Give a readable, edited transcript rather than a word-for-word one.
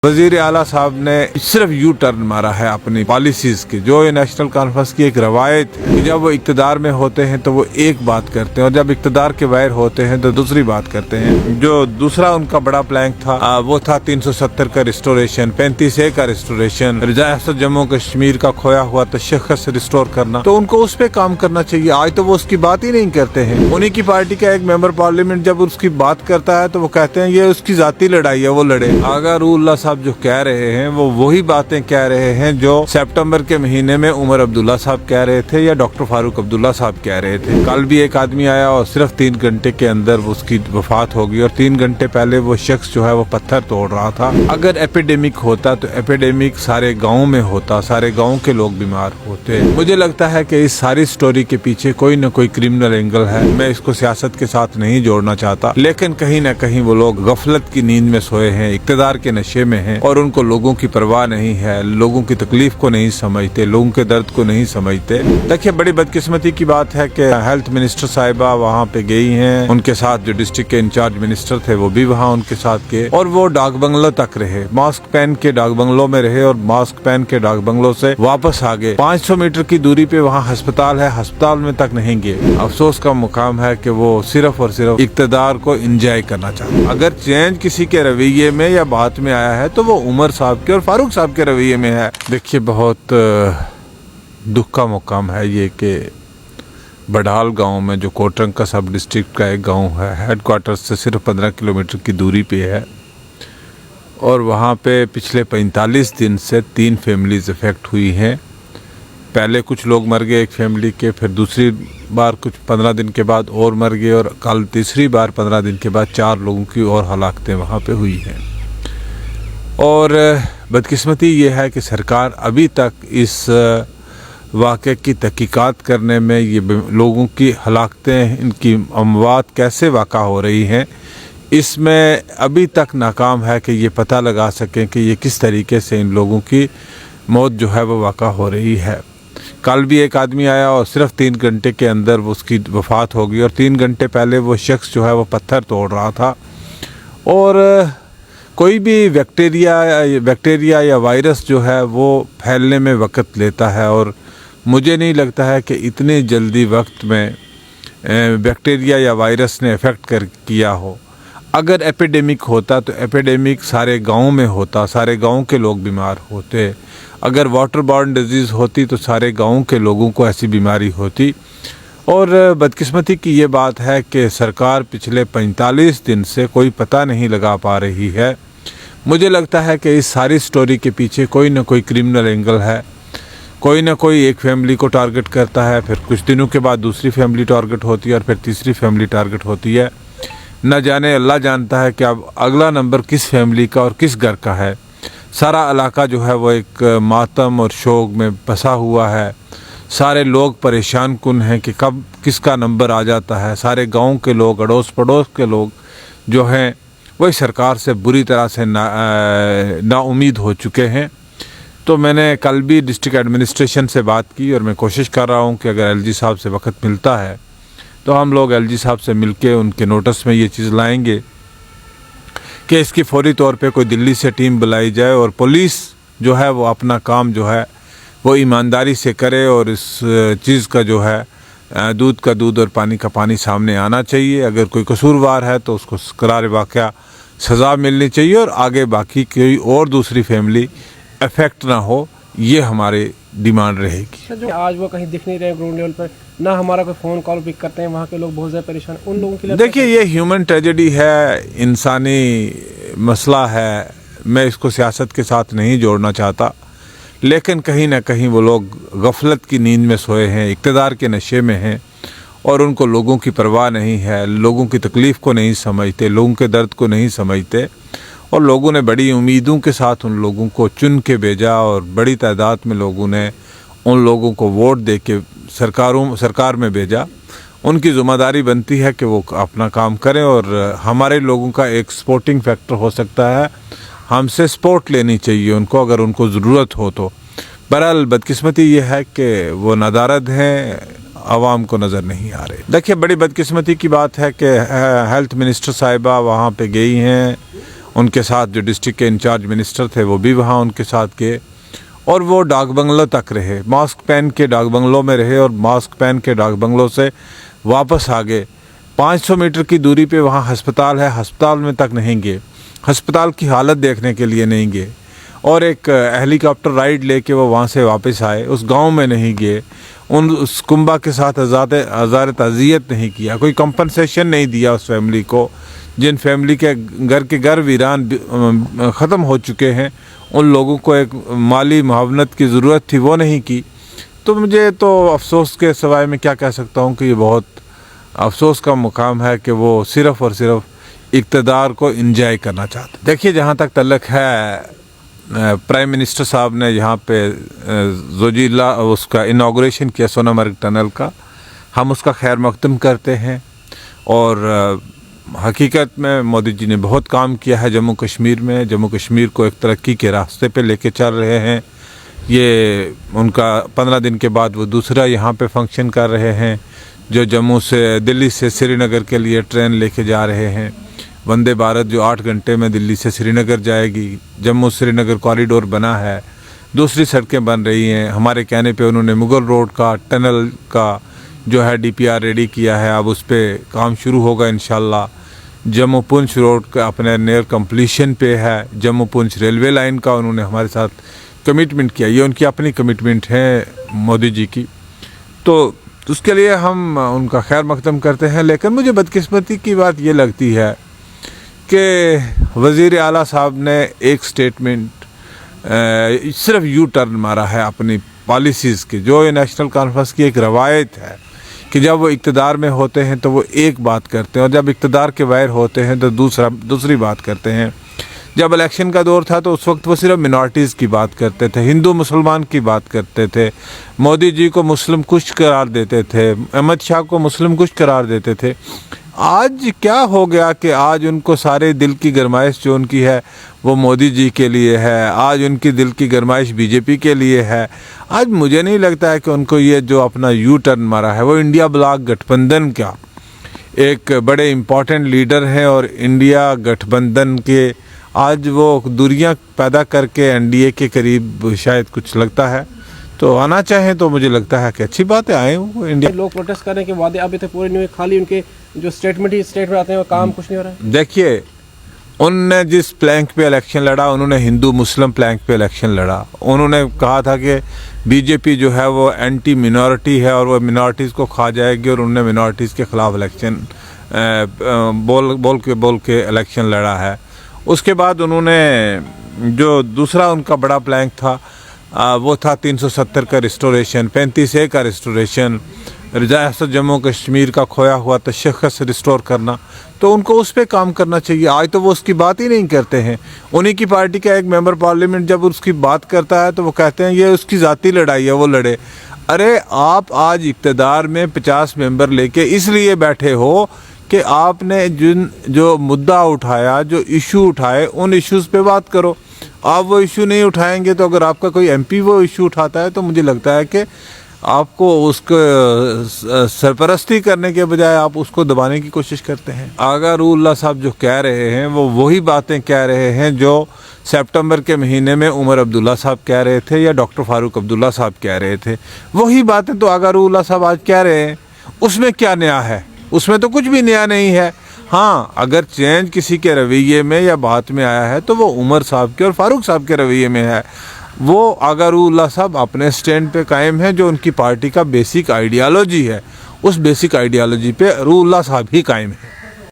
वजीर आला साहब ने सिर्फ यू टर्न मारा है अपनी पॉलिसीज की। जो ये नेशनल कॉन्फ्रेंस की एक रवायत है कि जब वो इक्तदार में होते हैं तो वो एक बात करते हैं और जब इक्तदार के बाहर होते हैं तो दूसरी बात करते हैं। जो दूसरा उनका बड़ा प्लान था वो था 370 का रिस्टोरेशन, 35A का रिस्टोरेशन, रियासत जम्मू कश्मीर का खोया हुआ तशख्खुस रिस्टोर करना। तो उनको उस पर काम करना चाहिए। आज तो वो उसकी बात ही नहीं करते हैं। उन्हीं की पार्टी का एक मेंबर पार्लियामेंट जब उसकी बात करता है तो वो कहते हैं ये उसकी जाती लड़ाई है, वो लड़े। अगर साहब जो कह रहे हैं वो वही बातें कह रहे हैं जो सितंबर के महीने में उमर अब्दुल्ला साहब कह रहे थे या डॉक्टर फारूक अब्दुल्ला साहब कह रहे थे। कल भी एक आदमी आया और सिर्फ 3 घंटे के अंदर उसकी वफात हो गई और 3 घंटे पहले वो शख्स जो है वो पत्थर तोड़ रहा था। अगर एपिडेमिक होता तो एपिडेमिक सारे गाँव में होता, सारे गाँव के लोग बीमार होते। मुझे लगता है कि इस सारी स्टोरी के पीछे कोई न कोई क्रिमिनल एंगल है। मैं इसको सियासत के साथ नहीं जोड़ना चाहता, लेकिन कहीं न कहीं वो लोग गफलत की नींद में सोए हैं, इक्तदार के नशे में हैं और उनको लोगों की परवाह नहीं है, लोगों की तकलीफ को नहीं समझते, लोगों के दर्द को नहीं समझते। देखिए बड़ी बदकिस्मती की बात है कि हेल्थ मिनिस्टर साहिबा वहाँ पे गई हैं, उनके साथ जो डिस्ट्रिक्ट के इंचार्ज मिनिस्टर थे वो भी वहाँ उनके साथ गए और वो डाक बंगलों तक रहे, मास्क पहन के डाक बंगलों में रहे और मास्क पहन के डाक बंगलों से वापस आ गए। 500 मीटर की दूरी पे वहाँ अस्पताल है, अस्पताल में तक नहीं गए। अफसोस का मुकाम है कि वो सिर्फ और सिर्फ इक्तदार को एंजॉय करना चाहते। अगर चेंज किसी के रवैये में या बात में आया है तो वो उमर साहब के और फारूक साहब के रवैये में है। देखिए बहुत दुख का मुकाम है ये कि बड़ाल गांव में जो कोटरंग का सब डिस्ट्रिक्ट का एक गांव है, हेडक्वार्टर से सिर्फ 15 किलोमीटर की दूरी पे है और वहाँ पे पिछले 45 दिन से 3 फैमिलीज इफेक्ट हुई हैं। पहले कुछ लोग मर गए एक फैमिली के, फिर दूसरी बार कुछ 15 दिन के बाद और मर गए और कल तीसरी बार 15 दिन के बाद 4 लोगों की और हलाकतें वहाँ पे हुई हैं। और बदकिस्मती ये है कि सरकार अभी तक इस वाक़े की तहकीकात करने में, ये लोगों की हलाकतें, इनकी अमवात कैसे वाक़ा हो रही हैं, इसमें अभी तक नाकाम है कि ये पता लगा सकें कि ये किस तरीके से इन लोगों की मौत जो है वो वाक़ा हो रही है। कल भी एक आदमी आया और सिर्फ 3 घंटे के अंदर उसकी वफात हो गई और 3 घंटे पहले वो शख्स जो है वो पत्थर तोड़ रहा था। और कोई भी बैक्टीरिया या वायरस जो है वो फैलने में वक्त लेता है और मुझे नहीं लगता है कि इतने जल्दी वक्त में बैक्टीरिया या वायरस ने इफ़ेक्ट किया हो। अगर एपिडेमिक होता तो एपिडेमिक सारे गांव में होता, सारे गांव के लोग बीमार होते। अगर वाटर बॉर्न डिजीज़ होती तो सारे गांव के लोगों को ऐसी बीमारी होती। और बदकिस्मती की ये बात है कि सरकार पिछले 45 दिन से कोई पता नहीं लगा पा रही है। मुझे लगता है कि इस सारी स्टोरी के पीछे कोई ना कोई क्रिमिनल एंगल है। कोई ना कोई एक फैमिली को टारगेट करता है, फिर कुछ दिनों के बाद दूसरी फैमिली टारगेट होती है और फिर तीसरी फैमिली टारगेट होती है। न जाने अल्लाह जानता है कि अब अगला नंबर किस फैमिली का और किस घर का है। सारा इलाका जो है वो एक मातम और शोक में फंसा हुआ है। सारे लोग परेशान कुन हैं कि कब किसका नंबर आ जाता है। सारे गांव के लोग, अड़ोस पड़ोस के लोग जो हैं वही सरकार से बुरी तरह से नाउम्मीद हो चुके हैं। तो मैंने कल भी डिस्ट्रिक्ट एडमिनिस्ट्रेशन से बात की और मैं कोशिश कर रहा हूं कि अगर एलजी साहब से वक्त मिलता है तो हम लोग एलजी साहब से मिलके उनके नोटिस में ये चीज़ लाएंगे कि इसकी फौरी तौर पे कोई दिल्ली से टीम बुलाई जाए और पुलिस जो है वो अपना काम जो है वो ईमानदारी से करे और इस चीज़ का जो है दूध का दूध और पानी का पानी सामने आना चाहिए। अगर कोई कसूरवार है तो उसको करार वाक़या सज़ा मिलनी चाहिए और आगे बाकी कोई और दूसरी फैमिली इफेक्ट ना हो, ये हमारी डिमांड रहेगी। जो आज वो कहीं दिख नहीं रहे ग्राउंड लेवल पर, ना हमारा कोई फ़ोन कॉल पिक करते हैं, वहाँ के लोग बहुत ज़्यादा परेशान। उन लोगों के लिए देखिए ये ह्यूमन ट्रेजेडी है, इंसानी मसला है। मैं इसको सियासत के साथ नहीं जोड़ना चाहता, लेकिन कहीं ना कहीं वो लोग गफलत की नींद में सोए हैं, इक्तदार के नशे में हैं और उनको लोगों की परवाह नहीं है, लोगों की तकलीफ़ को नहीं समझते, लोगों के दर्द को नहीं समझते। और लोगों ने बड़ी उम्मीदों के साथ उन लोगों को चुन के भेजा और बड़ी तादाद में लोगों ने उन लोगों को वोट दे के सरकार में भेजा। उनकी ज़िम्मेदारी बनती है कि वो अपना काम करें और हमारे लोगों का एक सपोर्टिंग फैक्टर हो सकता है, हमसे सपोर्ट लेनी चाहिए उनको अगर उनको ज़रूरत हो तो। बहरहाल बदकिस्मती ये है कि वो नदारद हैं, आवाम को नज़र नहीं आ रहे। देखिए बड़ी बदकिस्मती की बात है कि हेल्थ मिनिस्टर साहिबा वहाँ पे गई हैं उनके साथ जो डिस्ट्रिक्ट के इंचार्ज मिनिस्टर थे वो भी वहाँ उनके साथ गए और वो डाक बंगलों तक रहे, मास्क पहन के डाक बंगलों में रहे और मास्क पहन के डाक बंगलों से वापस आ गए। 500 मीटर की दूरी पे वहाँ अस्पताल है, अस्पताल में तक नहीं गए, अस्पताल की हालत देखने के लिए नहीं गए और एक हेलीकॉप्टर राइड लेके वो वहाँ से वापस आए, उस गांव में नहीं गए, उस कुंबा के साथ हज़ार ताज़ियत नहीं किया, कोई कंपनसेशन नहीं दिया उस फैमिली को, जिन फैमिली के घर वीरान ख़त्म हो चुके हैं, उन लोगों को एक माली मुआवनत की ज़रूरत थी वो नहीं की। तो मुझे तो अफसोस के सिवाय मैं क्या कह सकता हूँ कि ये बहुत अफसोस का मुकाम है कि वो सिर्फ़ और सिर्फ इक़्तिदार को इंजॉय करना चाहते। देखिए, जहाँ तक तल्लक है प्राइम मिनिस्टर साहब ने यहाँ पे जोजिला उसका इनाग्रेशन किया सोनामर्ग टनल का, हम उसका खैर मकदम करते हैं और हकीकत में मोदी जी ने बहुत काम किया है जम्मू कश्मीर में, जम्मू कश्मीर को एक तरक्की के रास्ते पे लेके चल रहे हैं। ये उनका 15 दिन के बाद वो दूसरा यहाँ पे फंक्शन कर रहे हैं, जो जम्मू से दिल्ली से श्रीनगर के लिए ट्रेन लेके जा रहे हैं, वंदे भारत जो 8 घंटे में दिल्ली से श्रीनगर जाएगी, जम्मू श्रीनगर कॉरिडोर बना है, दूसरी सड़कें बन रही हैं। हमारे कहने पे उन्होंने मुगल रोड का टनल का जो है DPR रेडी किया है, अब उस पर काम शुरू होगा इंशाल्लाह। जम्मू पुंछ रोड का अपने नियर कंप्लीशन पे है, जम्मू पुंछ रेलवे लाइन का उन्होंने हमारे साथ कमिटमेंट किया, ये उनकी अपनी कमिटमेंट है मोदी जी की, तो उसके लिए हम उनका खैर मकदम करते हैं। लेकिन मुझे बदकिस्मती की बात ये लगती है कि वज़ीर आला साहब ने एक स्टेटमेंट सिर्फ यू टर्न मारा है अपनी पॉलिसीज़ के, जो ये नेशनल कॉन्फ्रेंस की एक रवायत है कि जब वो इक़्तिदार में होते हैं तो वो एक बात करते हैं और जब इक़्तिदार के बाहर होते हैं तो दूसरी बात करते हैं। जब इलेक्शन का दौर था तो उस वक्त वो सिर्फ मिनॉरिटीज़ की बात करते थे, हिंदू मुसलमान की बात करते थे, मोदी जी को मुस्लिम कुश करार देते थे, अहमद शाह को मुस्लिम कुश करार देते थे। आज क्या हो गया कि आज उनको सारे दिल की गरमाइश जो उनकी है वो मोदी जी के लिए है, आज उनकी दिल की गरमाइश बीजेपी के लिए है। आज मुझे नहीं लगता है कि उनको ये जो अपना यू टर्न मारा है वो इंडिया ब्लॉक गठबंधन का एक बड़े इम्पोर्टेंट लीडर हैं और इंडिया गठबंधन के आज वो दूरियां पैदा करके NDA के करीब शायद कुछ लगता है, तो आना चाहें तो मुझे लगता है कि अच्छी बात है, आए वो इंडिया। लोग प्रोटेस्ट करने के वादे अभी तक पूरे नहीं हुए, खाली उनके जो स्टेटमेंट आते हैं वो काम कुछ नहीं हो रहा है। देखिए, उनने जिस प्लैंक पे इलेक्शन लड़ा, उन्होंने हिंदू मुस्लिम प्लैंक पे इलेक्शन लड़ा। उन्होंने कहा था कि बीजेपी जो है वो एंटी मिनॉरिटी है और वो मिनॉरिटीज़ को खा जाएगी और उन्होंने मिनॉरिटीज़ के ख़िलाफ़ इलेक्शन बोल के इलेक्शन लड़ा है। उसके बाद उन्होंने जो दूसरा उनका बड़ा प्लैंक था वो था 370 का रिस्टोरेशन, 35A का रिस्टोरेशन, रियासत जम्मू कश्मीर का खोया हुआ तशख़्ख़ुस रिस्टोर करना, तो उनको उस पर काम करना चाहिए। आज तो वो उसकी बात ही नहीं करते हैं। उन्हीं की पार्टी का एक मेंबर पार्लियामेंट जब उसकी बात करता है तो वो कहते हैं ये उसकी ज़ाती लड़ाई है, वो लड़े। अरे आप आज इक़्तिदार में 50 मेंबर लेके इसलिए बैठे हो कि आपने जो मुद्दा उठाया, जो इशू उठाए, उन इश्यूज़ पे बात करो। आप वो इशू नहीं उठाएंगे तो अगर आपका कोई MP वो इशू उठाता है तो मुझे लगता है कि आपको उसको सरपरस्ती करने के बजाय आप उसको दबाने की कोशिश करते हैं। आगा रूहुल्लाह साहब जो कह रहे हैं वो वही बातें कह रहे हैं जो सितंबर के महीने में उमर अब्दुल्ला साहब कह रहे थे या डॉक्टर फारूक अब्दुल्ला साहब कह रहे थे। वही बातें तो आगा रूहुल्लाह साहब आज कह रहे हैं। उसमें क्या नया है? उसमें तो कुछ भी नया नहीं है। हाँ, अगर चेंज किसी के रवैये में या बात में आया है तो वो उमर साहब के और फारूक साहब के रवैये में है। वो आगा रूहुल्लाह साहब अपने स्टैंड पे कायम है, जो उनकी पार्टी का बेसिक आइडियालॉजी है, उस बेसिक आइडियालॉजी पे रूहुल्लाह साहब ही कायम है।